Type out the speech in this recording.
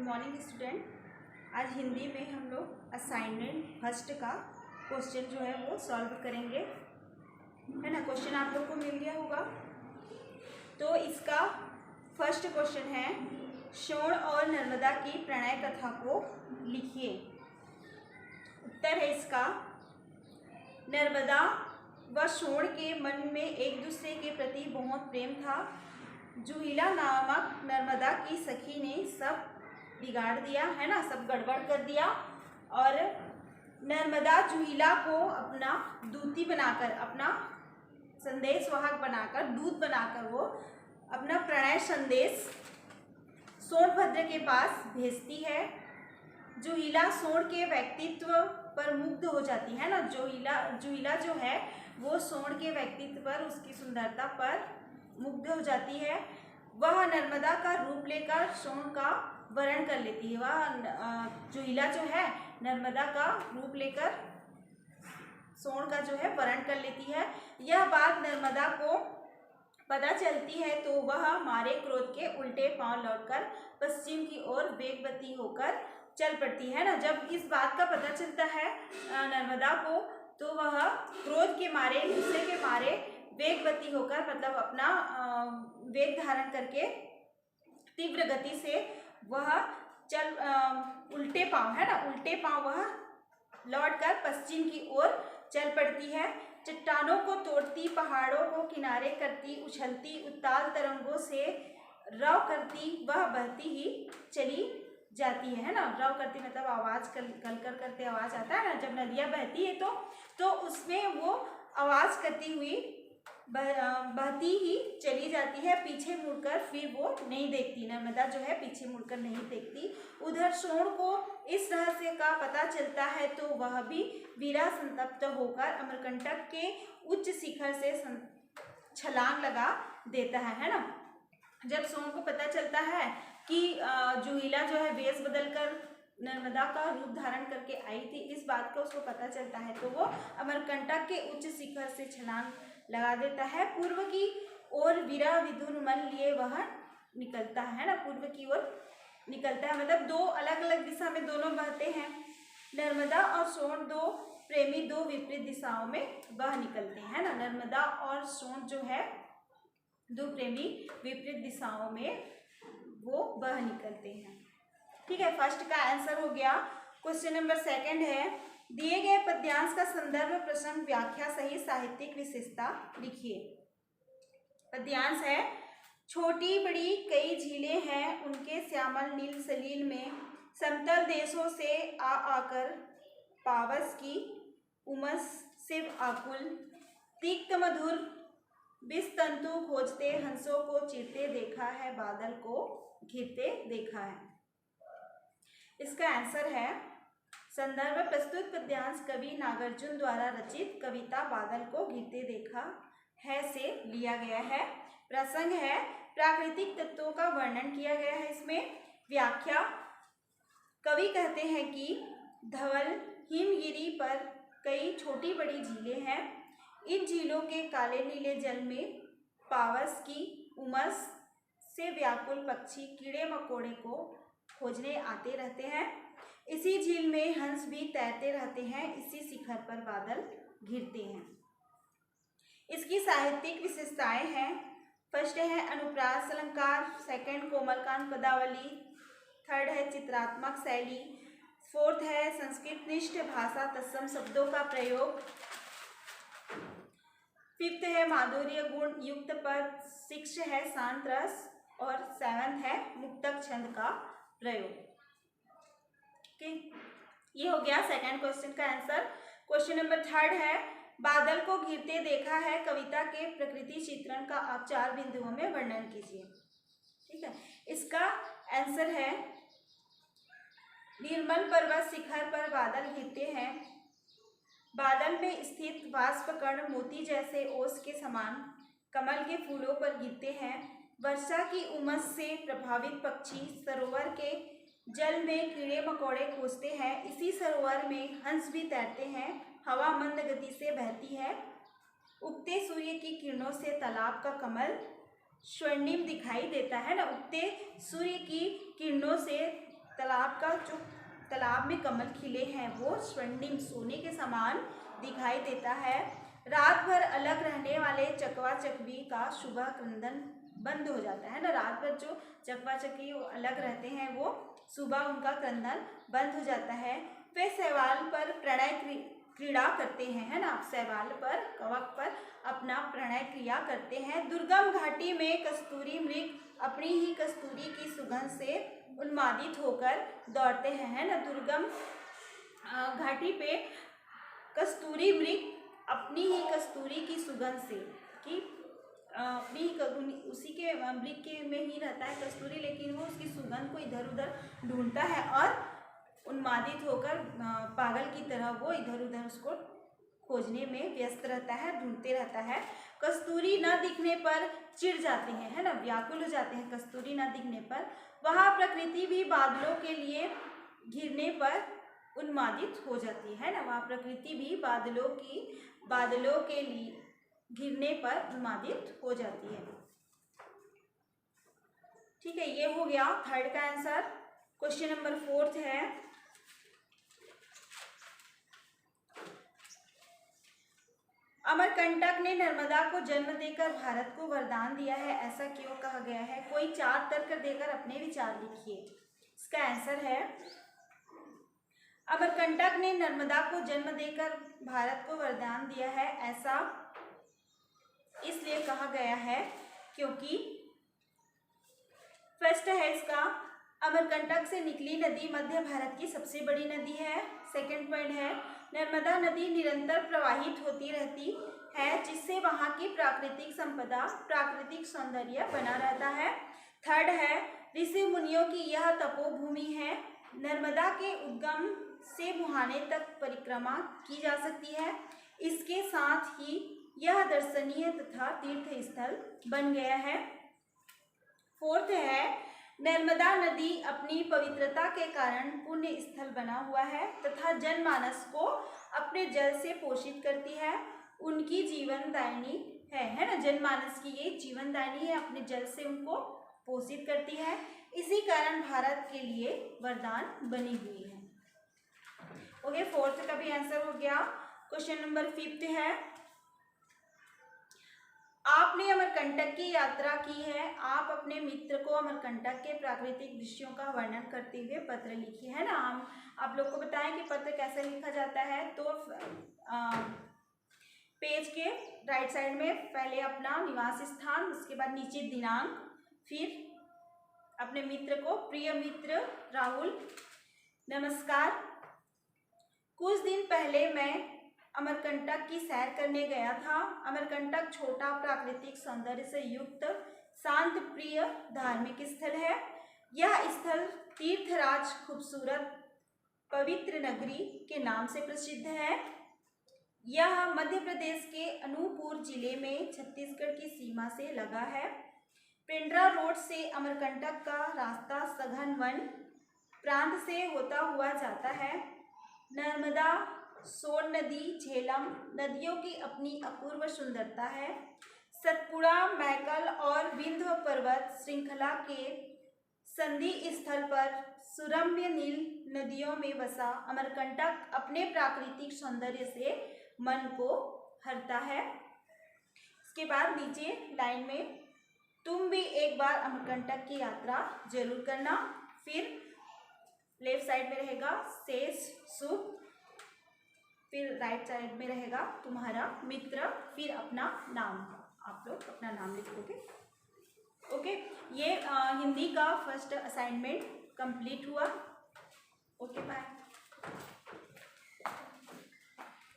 Good morning student. आज हिंदी में हम लोग असाइनमेंट फर्स्ट का क्वेश्चन जो है वो सॉल्व करेंगे, है ना। क्वेश्चन आप लोग को मिल गया होगा। तो इसका फर्स्ट क्वेश्चन है, शोण और नर्मदा की प्रणय कथा को लिखिए। उत्तर है इसका, नर्मदा व शोण के मन में एक दूसरे के प्रति बहुत प्रेम था। जूहिला नामक नर्मदा की सखी ने सब बिगाड़ दिया, है ना, सब गड़बड़ कर दिया। और नर्मदा जूहिला को अपना दूती बनाकर, अपना संदेशवाहक बनाकर, दूत बनाकर वो अपना प्रणय संदेश सोनभद्र के पास भेजती है। जूहिला सोण के व्यक्तित्व पर मुग्ध हो जाती है ना। जूहिला जो है वो सोण के व्यक्तित्व पर, उसकी सुंदरता पर मुग्ध हो जाती है। वह नर्मदा का रूप लेकर सोण का वरण कर लेती है। वह जूहिला जो है नर्मदा का रूप लेकर सोण का जो है वरण कर लेती है। यह बात नर्मदा को पता चलती है तो वह मारे क्रोध के उल्टे पांव लौटकर पश्चिम की ओर वेगवती होकर चल पड़ती है ना। जब इस बात का पता चलता है नर्मदा को, तो वह क्रोध के मारे, गुस्से के मारे वेगवती होकर, मतलब अपना वेग धारण करके तीव्र गति से वह उल्टे पांव, है ना, उल्टे पांव वह लौटकर पश्चिम की ओर चल पड़ती है। चट्टानों को तोड़ती, पहाड़ों को किनारे करती, उछलती उत्ताल तरंगों से रव करती वह बहती ही चली जाती है ना। रव करती मतलब आवाज कल करते आवाज आता है ना, जब नदियाँ बहती है तो उसमें वो आवाज करती हुई बहती ही चली जाती है। पीछे मुड़कर फिर वो नहीं देखती, नर्मदा जो है पीछे मुड़कर नहीं देखती। उधर सोण को इस रहस्य का पता चलता है तो वह भी वीरा संतप्त होकर अमरकंटक के उच्च शिखर से छलांग लगा देता है ना। जब सोण को पता चलता है कि जूहिला जो है वेश बदलकर नर्मदा का रूप धारण करके आई थी, इस बात का उसको पता चलता है तो वो अमरकंटक के उच्च शिखर से छलांग लगा देता है। पूर्व की ओर वीरा विधुर मन लिए वह निकलता है ना। पूर्व की ओर निकलता है मतलब दो अलग अलग दिशा में दोनों बहते हैं। नर्मदा और सोण दो प्रेमी दो विपरीत दिशाओं में बह निकलते हैं ना। नर्मदा और सोण जो है दो प्रेमी विपरीत दिशाओं में वो बह निकलते हैं। ठीक है, फर्स्ट का आंसर हो गया। क्वेश्चन नंबर सेकंड है, दिए गए पद्यांश का संदर्भ, प्रसंग, व्याख्या सहित साहित्यिक विशेषता लिखिए। पद्यांश है, छोटी बड़ी कई झीलें हैं उनके श्यामल नील सलील में, समतल देशों से आकर पावस की उमस शिव आकुल, तिक्त मधुर विष तंतु खोजते हंसों को चिरते देखा है, बादल को घिरते देखा है। इसका आंसर है, संदर्भ प्रस्तुत पद्यांश कवि नागार्जुन द्वारा रचित कविता बादल को घिरते देखा है से लिया गया है। प्रसंग है, प्राकृतिक तत्वों का वर्णन किया गया है इसमें। व्याख्या, कवि कहते हैं कि धवल हिमगिरी पर कई छोटी बड़ी झीलें हैं। इन झीलों के काले नीले जल में पावस की उमस से व्याकुल पक्षी कीड़े मकोड़े को खोजने आते रहते हैं। इसी झील में हंस भी तैरते रहते हैं। इसी शिखर पर बादल घिरते हैं। इसकी साहित्यिक विशेषताएं हैं, फर्स्ट है अनुप्रास अलंकार, सेकंड कोमलकांत पदावली, थर्ड है चित्रात्मक शैली, फोर्थ है संस्कृत निष्ठ भाषा तत्सम शब्दों का प्रयोग, फिफ्थ है माधुर्य गुण युक्त पद, सिक्स है शांत रस और सेवंथ है मुक्तक छंद का प्रयोग। ये हो गया सेकंड क्वेश्चन का आंसर। क्वेश्चन नंबर थर्ड है, बादल को घिरते देखा है कविता के प्रकृति चित्रण का आप 4 बिंदुओं में वर्णन कीजिए। ठीक है, इसका आंसर है, निर्मल पर्वत शिखर पर बादल घिरते हैं। बादल में स्थित बाष्पकण मोती जैसे ओस के समान कमल के फूलों पर गिरते हैं। वर्षा की उमस से प्रभावित पक्षी सरोवर के जल में कीड़े मकोड़े खोजते हैं। इसी सरोवर में हंस भी तैरते हैं। हवा मंद गति से बहती है। उगते सूर्य की किरणों से तालाब का कमल स्वर्णिम दिखाई देता है ना। उगते सूर्य की किरणों से तालाब में कमल खिले हैं वो स्वर्णिम सोने के समान दिखाई देता है। रात भर अलग रहने वाले चकवा चकवी का सुबह क्रंदन बंद हो जाता है ना। रात भर जो चकवा चकवी अलग रहते हैं वो सुबह उनका क्रंदन बंद हो जाता है। वे शैवाल पर प्रणय क्रीड़ा करते हैं, है ना। शैवाल पर, कवक पर अपना प्रणय क्रिया करते हैं। दुर्गम घाटी में कस्तूरी मृग अपनी ही कस्तूरी की सुगंध से उन्मादित होकर दौड़ते हैं, है ना। दुर्गम घाटी पे कस्तूरी मृग अपनी ही कस्तूरी की सुगंध से कि अपनी उसी के मृग के में ही रहता है कस्तूरी, लेकिन वो उसकी सुगंध को इधर उधर ढूंढता है और उन्मादित होकर पागल की तरह वो इधर उधर उसको खोजने में व्यस्त रहता है, ढूंढते रहता है। कस्तूरी न दिखने पर चिढ़ जाते हैं, है ना, व्याकुल हो जाते हैं कस्तूरी न दिखने पर। वहाँ प्रकृति भी बादलों के लिए घिरने पर उन्मादित हो जाती है ना। वहाँ प्रकृति भी बादलों के लिए घिरने पर उन्मादित हो जाती है। ठीक है, ये हो गया थर्ड का आंसर। क्वेश्चन नंबर 4 है, अमरकंटक ने नर्मदा को जन्म देकर भारत को वरदान दिया है, ऐसा क्यों कहा गया है? कोई 4 तर्क देकर अपने विचार लिखिए। इसका आंसर है, अमरकंटक ने नर्मदा को जन्म देकर भारत को वरदान दिया है, ऐसा इसलिए कहा गया है क्योंकि फर्स्ट है इसका, अमरकंटक से निकली नदी मध्य भारत की सबसे बड़ी नदी है। सेकंड पॉइंट है, नर्मदा नदी निरंतर प्रवाहित होती रहती है जिससे वहाँ की प्राकृतिक संपदा, प्राकृतिक सौंदर्य बना रहता है। थर्ड है, ऋषि मुनियों की यह तपोभूमि है। नर्मदा के उद्गम से मुहाने तक परिक्रमा की जा सकती है। इसके साथ ही यह दर्शनीय तथा तीर्थ स्थल बन गया है। फोर्थ है, नर्मदा नदी अपनी पवित्रता के कारण पुण्य स्थल बना हुआ है तथा जनमानस को अपने जल से पोषित करती है। उनकी जीवनदायिनी है ना, जनमानस की ये जीवनदायिनी है, अपने जल से उनको पोषित करती है। इसी कारण भारत के लिए वरदान बनी हुई है। ओके, फोर्थ का भी आंसर हो गया। क्वेश्चन नंबर 5 है, आपने अमरकंटक की यात्रा की है, आप अपने मित्र को अमरकंटक के प्राकृतिक दृश्यों का वर्णन करते हुए पत्र लिखिए, है ना। हम आप लोग को बताएं कि पत्र कैसे लिखा जाता है। तो पेज के राइट साइड में पहले अपना निवास स्थान, उसके बाद नीचे दिनांक, फिर अपने मित्र को, प्रिय मित्र राहुल, नमस्कार, कुछ दिन पहले मैं अमरकंटक की सैर करने गया था। अमरकंटक छोटा, प्राकृतिक सौंदर्य से युक्त, शांत प्रिय धार्मिक स्थल है। यह स्थल तीर्थराज, खूबसूरत पवित्र नगरी के नाम से प्रसिद्ध है। यह मध्य प्रदेश के अनूपपुर जिले में छत्तीसगढ़ की सीमा से लगा है। पेंड्रा रोड से अमरकंटक का रास्ता सघन वन प्रांत से होता हुआ जाता है। नर्मदा, सोन नदी, झेलम नदियों की अपनी अपूर्व सुंदरता है। सतपुड़ा, मैकल और विंध्य पर्वत श्रृंखला के संधि स्थल पर सुरम्य नील नदियों में बसा अमरकंटक अपने प्राकृतिक सौंदर्य से मन को हरता है। इसके बाद नीचे लाइन में, तुम भी एक बार अमरकंटक की यात्रा जरूर करना। फिर लेफ्ट साइड में रहेगा शेष शुभ, फिर राइट साइड में रहेगा तुम्हारा मित्र, फिर अपना नाम, आप लोग अपना नाम लिखोगे। ओके, ये हिंदी का फर्स्ट असाइनमेंट कंप्लीट हुआ। Okay, bye.